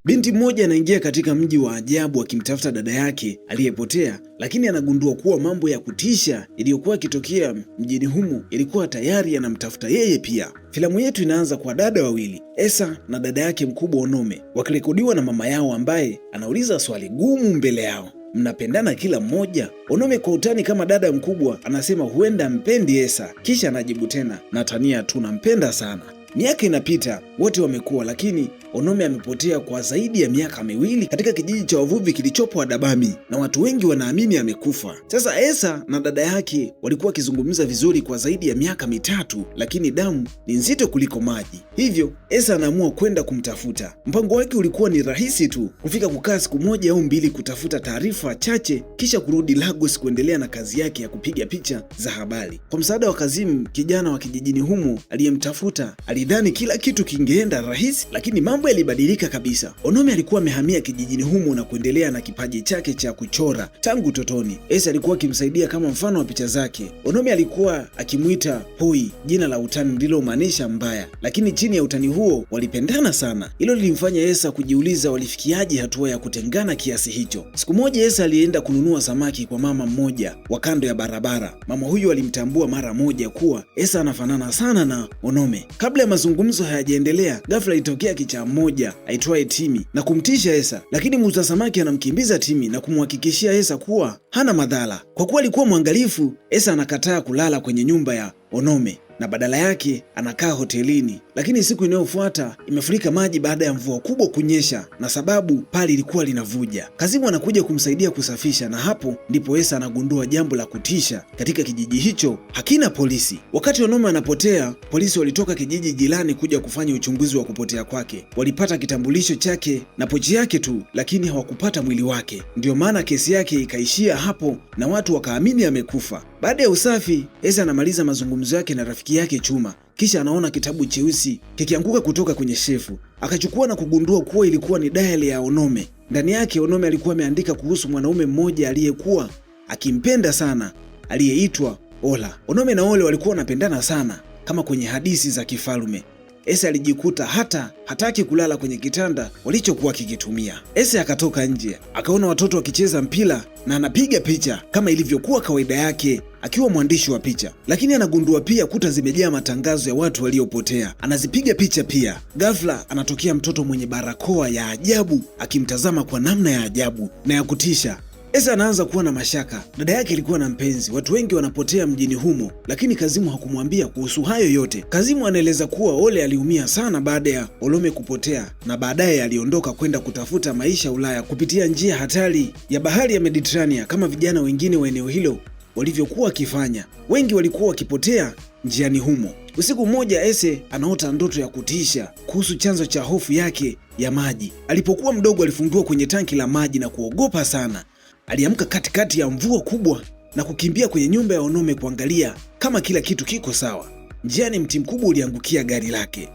Binti mmoja anaingia katika mji wa ajabu akimtafuta dada yake aliyepotea, lakini anagundua kuwa mambo ya kutisha iliyokuwa ikitokea mjini humo ilikuwa tayari yanamtafuta yeye pia. Filamu yetu inaanza kwa dada wawili, Esa na dada yake mkubwa Onome, wakirekodiwa na mama yao ambaye anauliza swali gumu mbele yao: mnapendana kila mmoja? Onome kwa utani kama dada mkubwa anasema huenda mpendi Esa, kisha anajibu tena, natania tu, nampenda sana. Miaka inapita, wote wamekuwa, lakini Onome amepotea kwa zaidi ya miaka miwili katika kijiji cha wavuvi kilichopo Adabami, na watu wengi wanaamini amekufa. Sasa Esa na dada yake walikuwa wakizungumza vizuri kwa zaidi ya miaka mitatu, lakini damu ni nzito kuliko maji. Hivyo Esa anaamua kwenda kumtafuta. Mpango wake ulikuwa ni rahisi tu, kufika, kukaa siku moja au mbili, kutafuta taarifa chache, kisha kurudi Lagos kuendelea na kazi yake ya kupiga picha za habari. Kwa msaada wa Kazim, kijana wa kijijini humo aliyemtafuta, alidhani kila kitu kingeenda rahisi, lakini mambo yalibadilika kabisa. Onome alikuwa amehamia kijijini humo na kuendelea na kipaji chake cha kuchora tangu utotoni. Esa alikuwa akimsaidia kama mfano wa picha zake. Onome alikuwa akimwita Hoi, jina la utani lililomaanisha mbaya, lakini chini ya utani huo walipendana sana. Hilo lilimfanya Esa kujiuliza walifikiaje hatua ya kutengana kiasi hicho. Siku moja Esa alienda kununua samaki kwa mama mmoja wa kando ya barabara. Mama huyu alimtambua mara moja kuwa Esa anafanana sana na Onome. Kabla ya mazungumzo hayajaendelea, ghafla ilitokea kichaa mmoja aitwaye Timi na kumtisha Esa, lakini muuza samaki anamkimbiza Timi na kumhakikishia Esa kuwa hana madhara. Kwa kuwa alikuwa mwangalifu, Esa anakataa kulala kwenye nyumba ya Onome na badala yake anakaa hotelini. Lakini siku inayofuata imefurika maji baada ya mvua kubwa kunyesha, na sababu pale ilikuwa linavuja. Kazimu anakuja kumsaidia kusafisha, na hapo ndipo Esa anagundua jambo la kutisha: katika kijiji hicho hakina polisi. Wakati Onome anapotea, polisi walitoka kijiji jirani kuja kufanya uchunguzi wa kupotea kwake. Walipata kitambulisho chake na pochi yake tu, lakini hawakupata mwili wake. Ndiyo maana kesi yake ikaishia hapo na watu wakaamini amekufa. Baada ya usafi, Esa anamaliza mazungumzo yake na rafiki yake Chuma, kisha anaona kitabu cheusi kikianguka kutoka kwenye shefu. Akachukua na kugundua kuwa ilikuwa ni diary ya Onome. Ndani yake Onome alikuwa ameandika kuhusu mwanaume mmoja aliyekuwa akimpenda sana, aliyeitwa Ola. Onome na Ole walikuwa wanapendana sana kama kwenye hadithi za kifalme. Esa alijikuta hata hataki kulala kwenye kitanda walichokuwa kikitumia. Esa akatoka nje, akaona watoto wakicheza mpira na anapiga picha kama ilivyokuwa kawaida yake akiwa mwandishi wa picha, lakini anagundua pia kuta zimejaa matangazo ya watu waliopotea. Anazipiga picha pia. Ghafla anatokea mtoto mwenye barakoa ya ajabu akimtazama kwa namna ya ajabu na ya kutisha. Esa anaanza kuwa na mashaka. Dada yake ilikuwa na mpenzi, watu wengi wanapotea mjini humo, lakini Kazimu hakumwambia kuhusu hayo yote. Kazimu anaeleza kuwa Ole aliumia sana baada ya Onome kupotea, na baadaye aliondoka kwenda kutafuta maisha Ulaya kupitia njia hatari ya bahari ya Mediterania kama vijana wengine wa eneo hilo walivyokuwa wakifanya. Wengi walikuwa wakipotea njiani humo. Usiku mmoja Ese anaota ndoto ya kutisha kuhusu chanzo cha hofu yake ya maji. Alipokuwa mdogo alifungiwa kwenye tanki la maji na kuogopa sana. Aliamka katikati ya mvua kubwa na kukimbia kwenye nyumba ya Onome kuangalia kama kila kitu kiko sawa. Njiani mti mkubwa uliangukia gari lake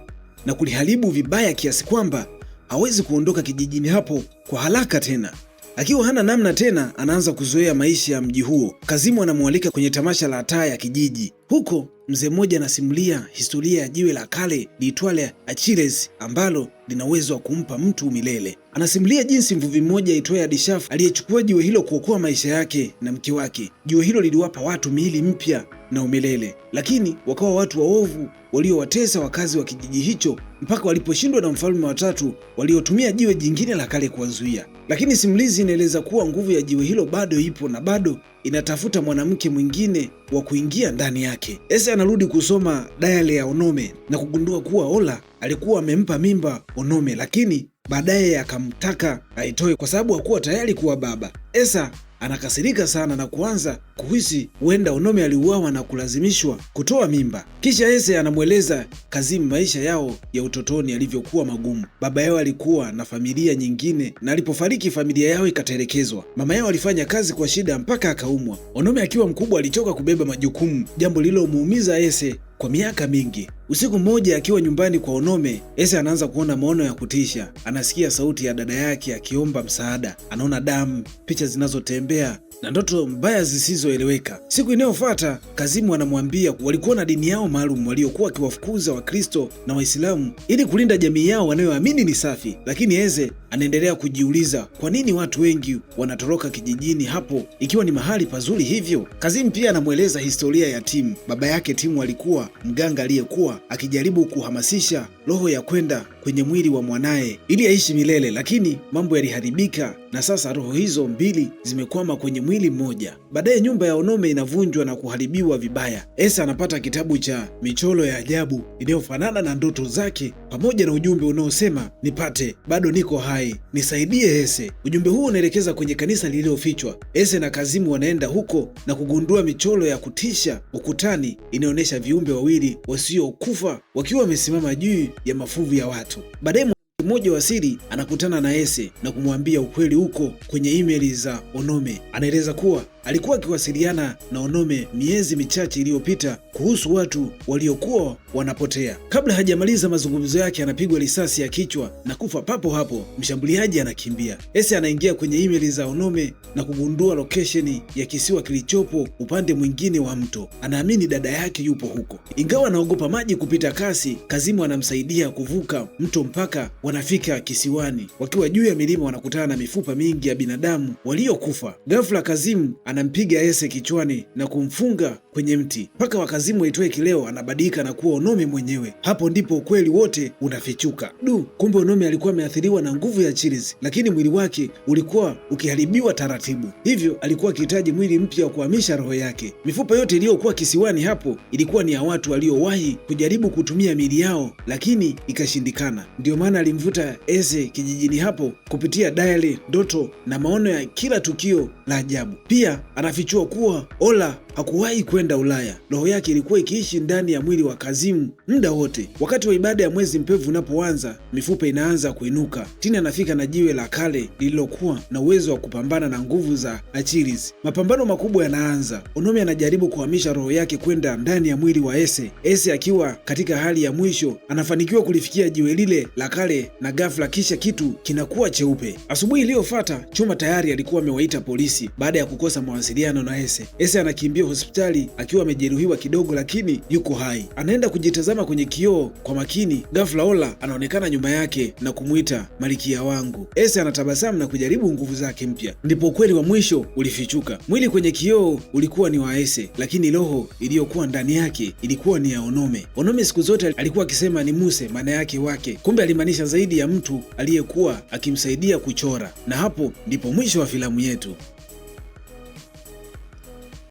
na kuliharibu vibaya kiasi kwamba hawezi kuondoka kijijini hapo kwa haraka tena. Akiwa hana namna tena, anaanza kuzoea maisha ya mji huo. Kazimu anamwalika kwenye tamasha la taa ya kijiji. Huko mzee mmoja anasimulia historia ya jiwe la kale liitwalo Achilles ambalo lina uwezo wa kumpa mtu milele. Anasimulia jinsi mvuvi mmoja aitwaye Adishafu aliyechukua jiwe hilo kuokoa maisha yake na mke wake. Jiwe hilo liliwapa watu miili mpya na umilele, lakini wakawa watu waovu waliowatesa wakazi wa kijiji hicho mpaka waliposhindwa na mfalme wa tatu waliotumia jiwe jingine la kale kuwazuia. Lakini simulizi inaeleza kuwa nguvu ya jiwe hilo bado ipo na bado inatafuta mwanamke mwingine wa kuingia ndani yake. Esa anarudi kusoma diary ya Onome na kugundua kuwa Ola alikuwa amempa mimba Onome, lakini baadaye akamtaka aitoe kwa sababu hakuwa tayari kuwa baba. Esa anakasirika sana na kuanza kuhisi huenda Onome aliuawa na kulazimishwa kutoa mimba. Kisha Ese anamweleza Kazimu maisha yao ya utotoni yalivyokuwa magumu. Baba yao alikuwa na familia nyingine na alipofariki familia yao ikatelekezwa. Mama yao alifanya kazi kwa shida mpaka akaumwa. Onome akiwa mkubwa alichoka kubeba majukumu, jambo lilomuumiza Ese kwa miaka mingi. Usiku mmoja akiwa nyumbani kwa Onome, Ese anaanza kuona maono ya kutisha. Anasikia sauti ya dada yake akiomba msaada, anaona damu, picha zinazotembea na ndoto mbaya zisizoeleweka. Siku inayofuata Kazimu anamwambia walikuwa na dini yao maalum waliokuwa wakiwafukuza Wakristo na Waislamu ili kulinda jamii yao wanayoamini ni safi, lakini Ese anaendelea kujiuliza kwa nini watu wengi wanatoroka kijijini hapo ikiwa ni mahali pazuri hivyo. Kazim pia anamweleza historia ya Tim. Baba yake Tim alikuwa mganga aliyekuwa akijaribu kuhamasisha roho ya kwenda kwenye mwili wa mwanaye ili aishi milele, lakini mambo yaliharibika na sasa roho hizo mbili zimekwama kwenye mwili mmoja. Baadaye nyumba ya Onome inavunjwa na kuharibiwa vibaya. Esa anapata kitabu cha michoro ya ajabu inayofanana na ndoto zake pamoja na ujumbe unaosema nipate, bado niko hai, nisaidie Ese. Ujumbe huu unaelekeza kwenye kanisa lililofichwa. Ese na Kazimu wanaenda huko na kugundua michoro ya kutisha ukutani inaonyesha viumbe wawili wasiokufa wakiwa wamesimama juu ya mafuvu ya watu. Baadaye mmoja wa siri anakutana na Ese na kumwambia ukweli huko kwenye emaili za Onome. Anaeleza kuwa alikuwa akiwasiliana na Onome miezi michache iliyopita kuhusu watu waliokuwa wanapotea. Kabla hajamaliza mazungumzo yake, anapigwa risasi ya kichwa na kufa papo hapo. Mshambuliaji anakimbia. Ese anaingia kwenye emaili za Onome na kugundua location ya kisiwa kilichopo upande mwingine wa mto. Anaamini dada yake yupo huko. Ingawa anaogopa maji kupita kasi, Kazimu anamsaidia kuvuka mto mpaka wanafika kisiwani. Wakiwa juu ya milima wanakutana na mifupa mingi ya binadamu waliokufa. Ghafla Kazimu anampiga Ese kichwani na kumfunga kwenye mti. Mpaka wa Kazimu aitoe kileo anabadilika na kuwa Onome mwenyewe. Hapo ndipo ukweli wote unafichuka. Kumbe Onome alikuwa ameathiriwa na nguvu ya Chiliz, lakini mwili wake ulikuwa ukiharibiwa taratibu, hivyo alikuwa akihitaji mwili mpya wa kuhamisha roho yake. Mifupa yote iliyokuwa kisiwani hapo ilikuwa ni ya watu waliowahi kujaribu kutumia miili yao, lakini ikashindikana. Ndio maana alimvuta Ese kijijini hapo kupitia diary, ndoto na maono ya kila tukio la ajabu. Pia anafichua kuwa Ola hakuwahi kwenda Ulaya. Roho yake ilikuwa ikiishi ndani ya mwili wa Kazimu muda wote. Wakati wa ibada ya mwezi mpevu unapoanza, mifupa inaanza kuinuka. Tina anafika na jiwe la kale lililokuwa na uwezo wa kupambana na nguvu za Achilles. Mapambano makubwa yanaanza. Onome anajaribu kuhamisha roho yake kwenda ndani ya mwili wa Ese. Ese akiwa katika hali ya mwisho anafanikiwa kulifikia jiwe lile la kale na ghafla kisha kitu kinakuwa cheupe. Asubuhi iliyofuata, Chuma tayari alikuwa amewaita polisi baada ya kukosa mawasiliano na Ese. Ese anakimbia hospitali akiwa amejeruhiwa kidogo, lakini yuko hai. Anaenda kujitazama kwenye kioo kwa makini. Ghafla Ola anaonekana nyuma yake na kumwita Malkia wangu. Ese anatabasamu na kujaribu nguvu zake mpya. Ndipo ukweli wa mwisho ulifichuka. Mwili kwenye kioo ulikuwa ni wa Ese, lakini roho iliyokuwa ndani yake ilikuwa ni ya Onome. Onome siku zote alikuwa akisema ni Muse, maana yake wake, kumbe alimaanisha zaidi ya mtu aliyekuwa akimsaidia kuchora. Na hapo ndipo mwisho wa filamu yetu.